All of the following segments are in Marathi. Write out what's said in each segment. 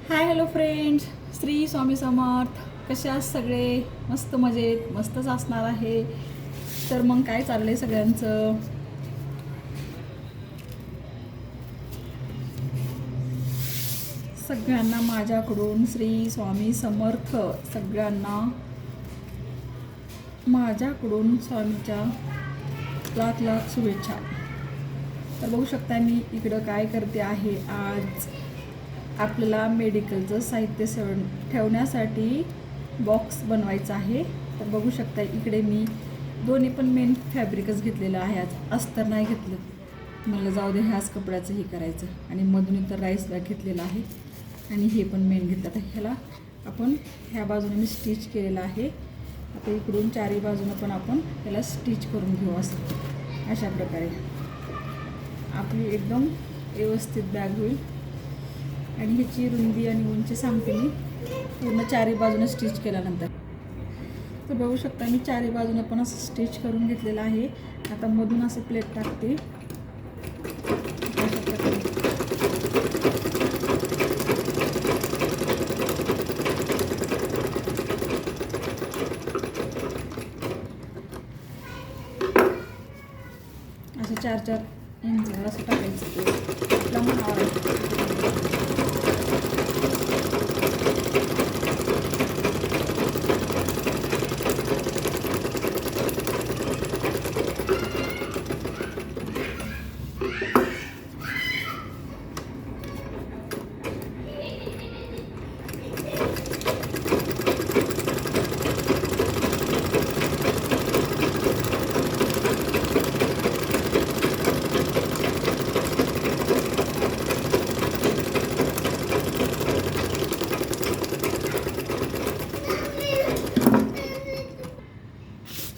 Hi hello friends, Shri Swami Samarth. कसे आहात सगळे? मस्त मजेत, मस्तच असणार आहे. तर मग काय चाललंय सगळ्यांचं? सगळ्यांना माझ्याकडून श्री स्वामी समर्थ. सगळ्यांना माझ्याकडून स्वामीच्या लाख लाख शुभेच्छा. तर बघू शकता मी इकडं काय करते आहे. आज आपल्याला मेडिकलचं साहित्य ठेवण्यासाठी बॉक्स बनवायचा आहे. तर बघू शकता इकडे मी दोन्ही पण मेन फॅब्रिकच घेतलेलं आहे. आज अस्तर नाही घेतलं, मला जाऊ दे ह्याच कपड्याचं हे करायचं. आणि मधून इतर राईस बॅग घेतलेला आहे आणि हे पण मेन घेतलं. तर ह्याला आपण ह्या बाजूने मी स्टिच केलेलं आहे. आता इकडून चारही बाजूनं पण आपण ह्याला स्टिच करून घेऊ. असं अशा प्रकारे आपली एकदम व्यवस्थित बॅग होईल. आणि ह्याची रुंदी आणि उंची सांगते मी पूर्ण चारही बाजूनं स्टिच केल्यानंतर. तर बघू शकता मी चारही बाजूनं पण असं स्टिच करून घेतलेलं आहे. आता मधून असं प्लेट टाकते. असं 4-4 इंच असं टाकायचं. आपला मनावर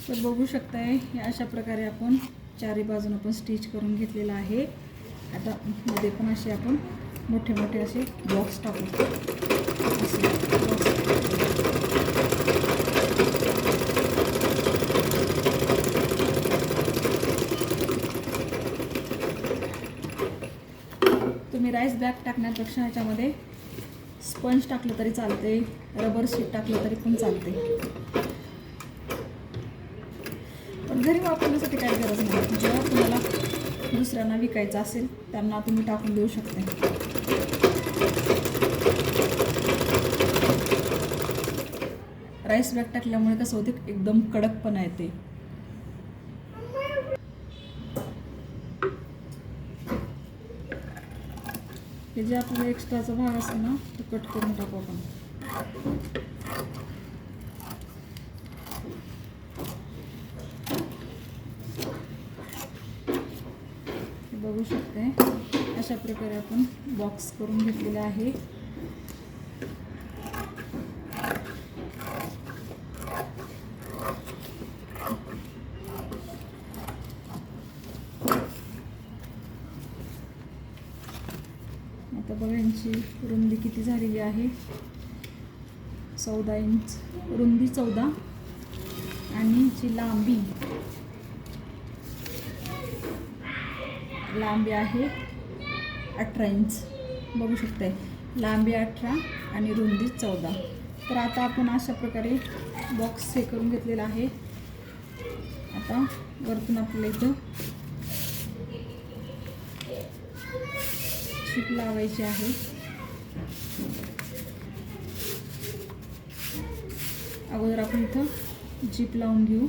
तर बघू शकताय अशा प्रकारे आपण चारही बाजून पण स्टिच करून घेतलेलं आहे. आता मध्ये पण असे आपण मोठे मोठे असे बॉक्स टाकू. तुम्ही राईस बॅग टाकण्यापेक्षा ह्याच्यामध्ये स्पंज टाकलं तरी चालते, रबर शीट टाकलं तरी पण चालते. पण घरी वापरण्यासाठी काही गरज नाही. जेव्हा तुम्हाला दुसऱ्यांना विकायचं असेल त्यांना तुम्ही टाकून देऊ शकता. राईस बॅग टाकल्यामुळे कसं होते, एकदम कडकपणा येते. हे जे आपल्याला एक्स्ट्राचा भाग असतो ना तो कट करून टाकू आपण. बघू शकते अशा प्रकारे आपण बॉक्स करून घेतलेला आहे. आता बघा यांची रुंदी किती झालेली आहे. 14 इंच रुंदी, 14 आणि जी लांबी आहे 18 इंच. बघू शकताय लांबी 18 आणि रुंदी 14. तर आता आपण अशा प्रकारे बॉक्स हे करून घेतलेला आहे. आता वरतून आपल्याला इथं शिप लावायची आहे. अगोदर आपण इथं जीप लावून घेऊ.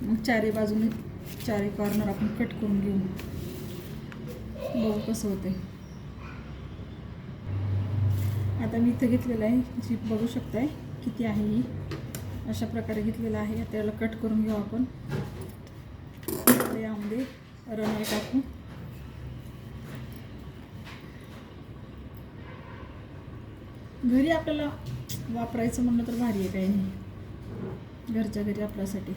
मग चारही बाजूने चारही कॉर्नर आपण कट करून घेऊ. बघू कसं होते. आता मी इथं घेतलेलं आहे जीप, बघू शकताय किती आहे ही. अशा प्रकारे घेतलेलं आहे. आता याला कट करून घेऊ आपण. यामध्ये रनर टाकू. घरी आपल्याला वापरायचं म्हणलं तर भारी आहे, काही नाही. घरच्या घरी आपल्यासाठी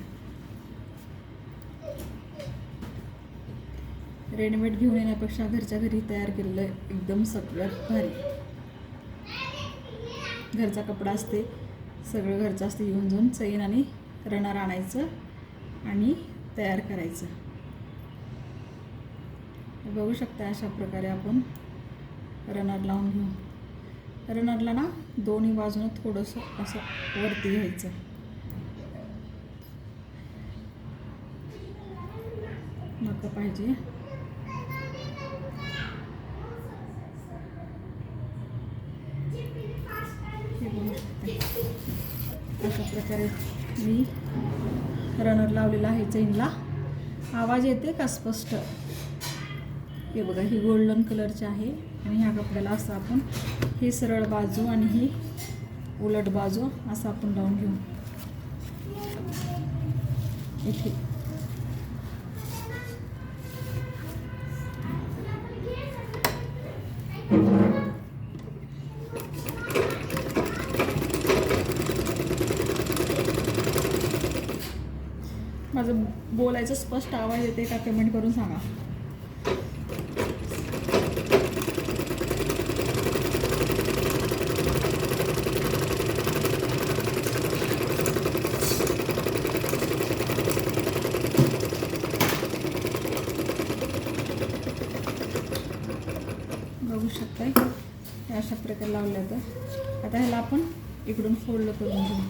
रेडीमेड घेऊन येण्यापेक्षा घरच्या घरी तयार केलेलं एकदम सगळ्यात भारी. घरचा कपडा असते, सगळं घरचं असते. येऊन जाऊन चैन आणि रनर आणायचं आणि तयार करायचं. बघू शकता अशा प्रकारे आपण रनर लावून घेऊ. रनरला ना दोन्ही बाजूनं थोडंसं असं वरती घ्यायचं. नका पाहिजे. हे बघू शकते अशा प्रकारे मी रनर लावलेला आहे चेनला. आवाज येते का स्पष्ट? हे बघा, ही गोल्डन कलरची आहे आणि ह्या कपड्याला असं आपण ही सरळ बाजू आणि ही उलट बाजू असं आपण लावून घेऊ इथे. माझं बोलायचं स्पष्ट आवाज येते का कमेंट करून सांगा. बघू शकताय अशा प्रकारे लावलं. तर आता ह्याला आपण इकडून फोल्ड करून घेऊ.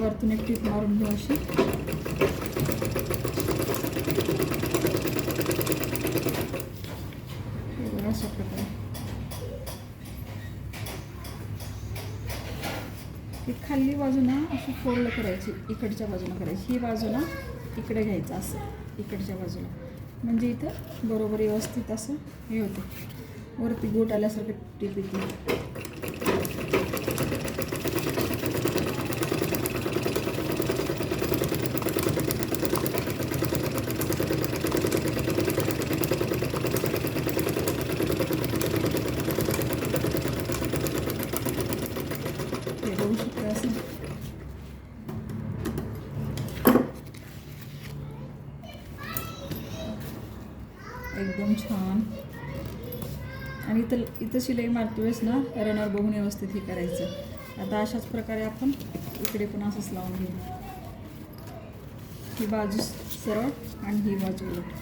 वरतून एक टीप मारून घेऊ अशी. अशा प्रकारे ही खाली बाजू ना अशी फोल्ड करायची, इकडच्या बाजूला करायची. ही बाजू ना इकडे घ्यायचं असं इकडच्या बाजूला, म्हणजे इथं बरोबर व्यवस्थित असं हे होते. वरती गोट आल्यासारखं टीप येते. एकदम छान. आणि इथं शिलाई मारते वेळेस ना रनर बघून व्यवस्थित हे करायचं. आता अशाच प्रकारे आपण इकडे पण असंच लावून घेऊ. ही बाजू सरळ आणि ही बाजू उलट.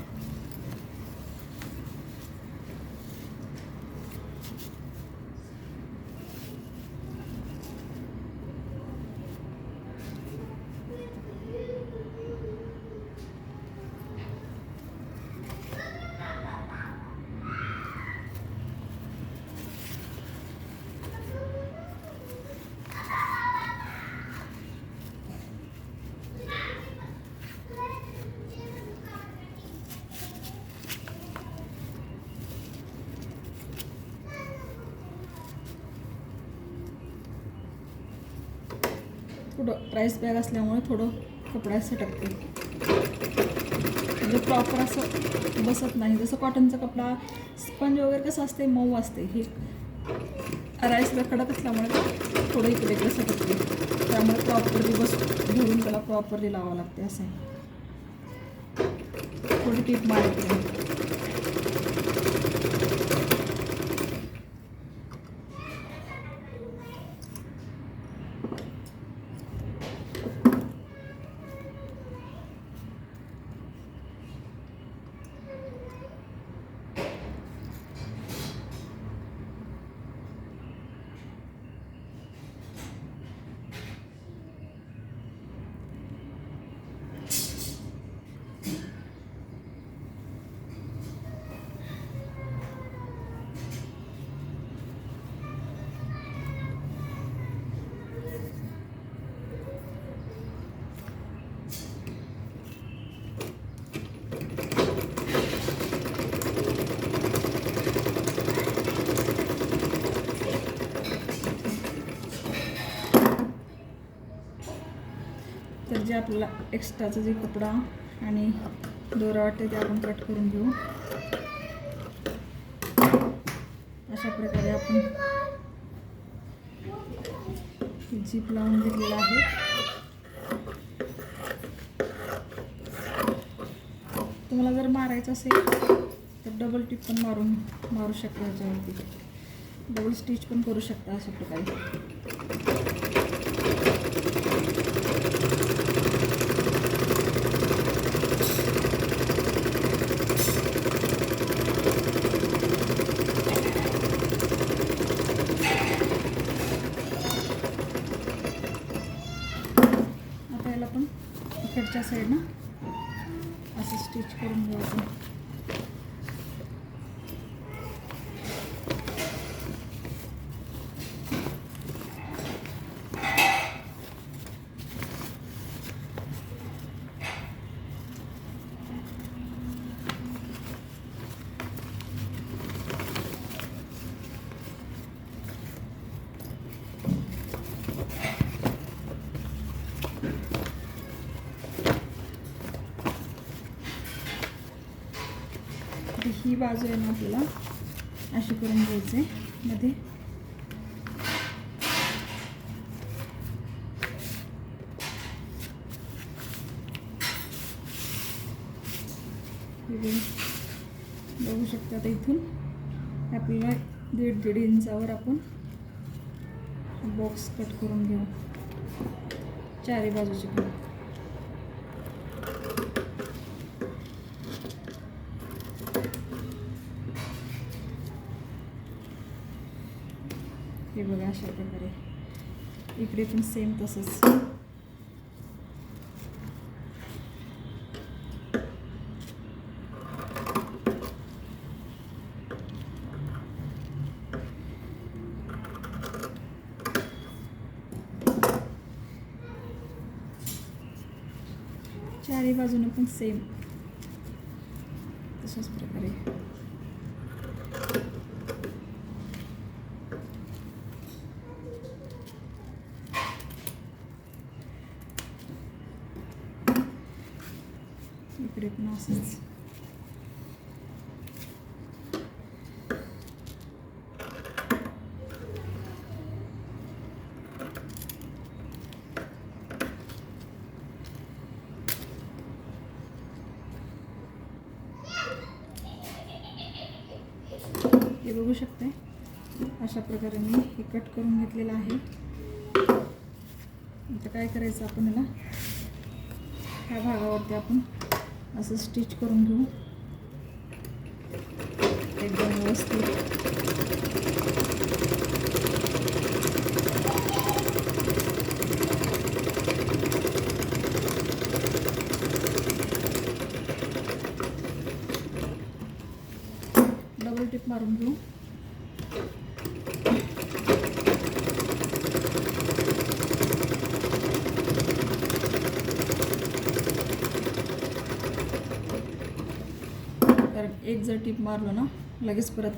थोडं राईस बॅग असल्यामुळे थोडं कपडा सटकते, म्हणजे प्रॉपर असं बसत नाही. जसं कॉटनचा कपडा स्पंज वगैरे कसं असते, मऊ असते. हे राईस बॅग कडक असल्यामुळे थोडं इकडे इकडे सटकते. त्यामुळे प्रॉपरली धरून त्याला प्रॉपरली लावावं लागते. असं आहे. थोडी टीप मारायची. तर जे आपल्याला एक्स्ट्राचा जे कपडा आणि दोरा वाटते ते आपण कट करून घेऊ. अशा प्रकारे आपण जीप लावून घेतलेला आहे. तुम्हाला जर मारायचं असेल तर डबल टिप पण मारू शकता याच्यावरती. डबल स्टिच पण करू शकता अशा प्रकारे. आता याला पण इकडच्या साईडनं असं स्टिच करून घेऊ आपण. ही बाजू आहे ना आपल्याला अशी करून घ्यायची मध्ये. बघू शकता आता इथून आपल्याला 1.5 इंचावर आपण बॉक्स कट करून घेऊ चारी बाजूचे पण. हे बघा अशा प्रकारे इकडे पण सेम तसंच. चारी बाजूने पण सेम तशाच प्रकारे. इकडे पण असंच. हे बघू शकते अशा प्रकारे मी हे कट करून घेतलेलं आहे. आता काय करायचं आपण याला ह्या भागावरती आपण असं स्टिच करून घेऊ एकदम व्यवस्थित. डबल टिप मारून घेऊ. कारण एक जर टिप मारलो ना लगेच परत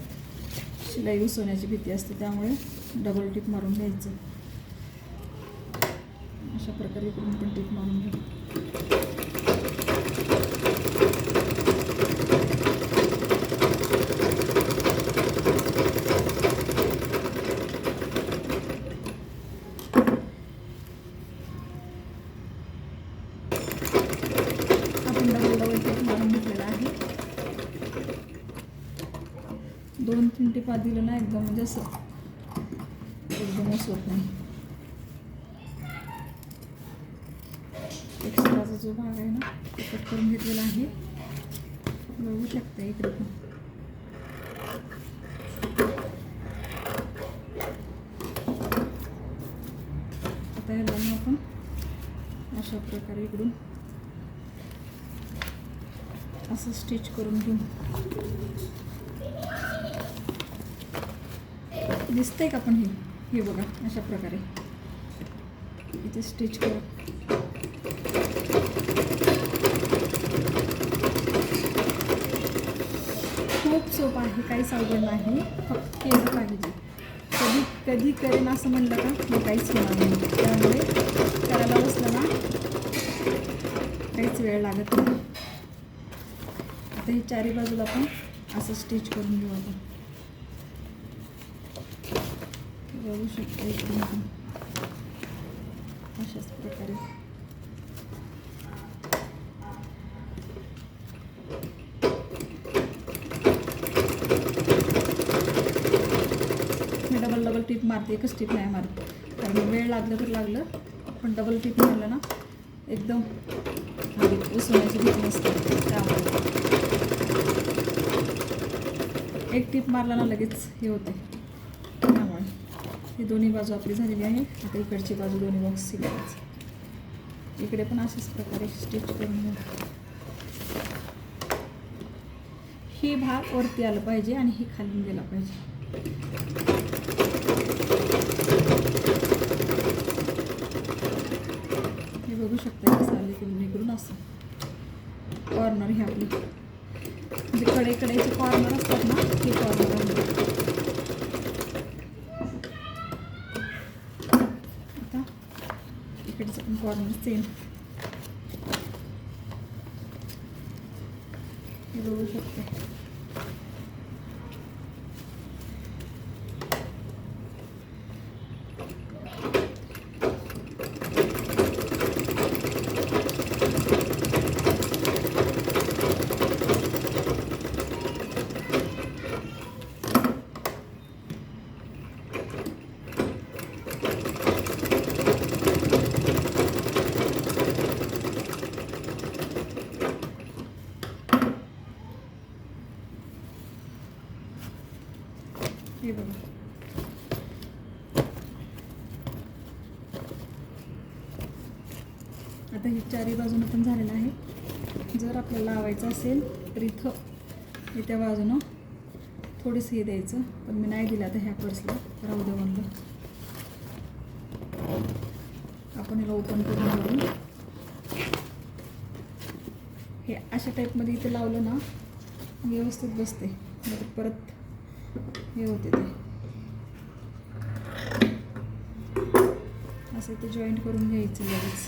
शिलाई उसवण्याची भीती असते, त्यामुळे डबल टिप मारून घ्यायचं. अशा प्रकारे इकडून पण टिप मारून घेऊ. आपण डबल टिप मारून घेतलेला आहे. 2-3 टिपा दिलं ना एकदम म्हणजे असं एकदमच होत नाही. एक्स्ट्राचा जो भाग आहे ना तो कट करून घेतलेला आहे. बघू शकता इकडे पण. आता याला मग आपण अशा प्रकारे इकडून असं स्टिच करून घेऊ. दिसतंय का पण हे बघा अशा प्रकारे इथे स्टिच करू. खूप सोपं आहे, काहीच अवघड नाही, फक्त केलं पाहिजे. कधी करेन असं म्हणलं का मग काहीच होणार नाही. त्यामुळे करायला बसलं ना काहीच वेळ लागत नाही. आता ही चारी बाजूला पण असं स्टिच करून घेऊ आपण. बघू शकता इकडून पण अशाच प्रकारे. डबल टिप मारते, एकच टिप नाही मारत, कारण वेळ लागलं तर लागलं, पण डबल टिप मारलं ना एकदम उसवण्याची भीती नसते. त्यामुळे एक टिप मारला ना लगेच हे होते. त्यामुळे ही दोन्ही बाजू आपली झालेली आहे. आता इकडची बाजू दोन्ही बॉक्स शिकायची. इकडे पण अशाच प्रकारे स्टिच करून घेऊ. ही भाग वरती आलं पाहिजे आणि ही खाली गेला पाहिजे. हे बघू शकता कसं आले इकडून असं कॉर्नर हे आपली म्हणजे कडेचे कॉर्नर असतात ना, हे कॉर्नर आहे. आता इकडचं पण कॉर्नर सेम हे बघू शकते. हे बघा आता ही चारी बाजूनं पण झालेलं आहे. जर आपल्याला लावायचं असेल तर इथं हे त्या बाजूनं थोडंसं हे द्यायचं, पण मी नाही दिलं आता ह्या पर्सला, राहू दे म्हणलं. आपण याला ओपन करून घेऊ. हे अशा टाईपमध्ये इथे लावलं ना व्यवस्थित बसते, मग परत हे होते ते असं ते जॉईंट करून घ्यायचं लगेच,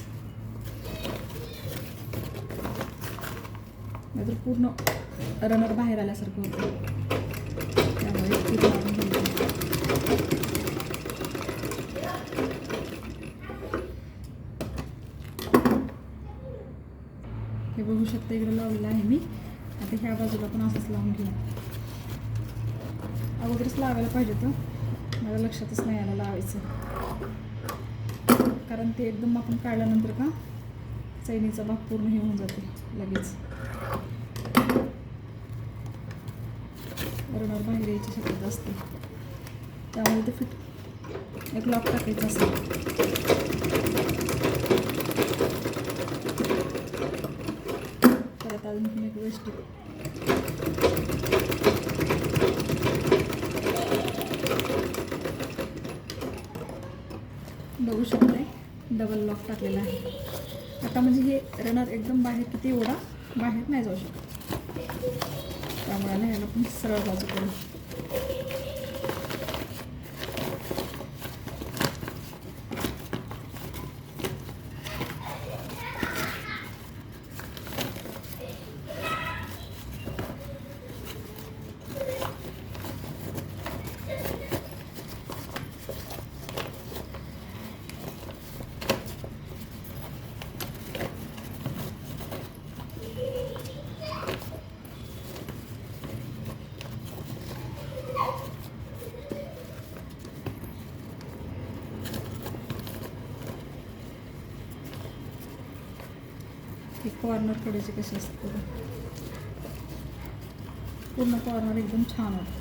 नाहीतर पूर्ण रनर बाहेर आल्यासारखं होतं. त्यामुळे टीप मारून घ्यायचं. हे बघू शकता इकडे लावलेलं आहे मी. आता ह्या बाजूला पण असंच लावून घेऊ. अगोदरच लावायला पाहिजे तर मला लक्षातच नाही आलं लावायचं, कारण ते एकदम आपण काढल्यानंतर का चैनीचा भाग पूर्ण हे होऊन जाते लगेच. रनर बाहेर यायची शक्यता असते, त्यामुळे ते फिट एक लॉक टाकायचं असेल. परत अजून एक वेस्ट बघू शकताय डबल लॉक टाकलेला आहे. आता म्हणजे हे रनर एकदम बाहेर किती एवढा बाहेर नाही जाऊ शकत, त्यामुळे ह्याला पण सरळ बाजू करू. हे कॉर्नर कडेचे कसे असतात पूर्ण कॉर्नर एकदम छान होतं.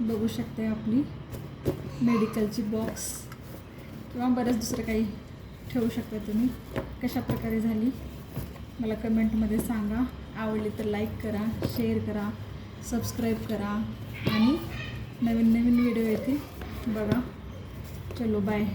बघू शकते आपली मेडिकलची बॉक्स किंवा बरंच दुसरं काही ठेवू शकता तुम्ही. कशा प्रकारे झाली मला कमेंटमध्ये सांगा. आवडली तर लाईक करा, शेअर करा, सबस्क्राईब करा आणि नवीन नवीन व्हिडिओ येते बघा. चलो बाय.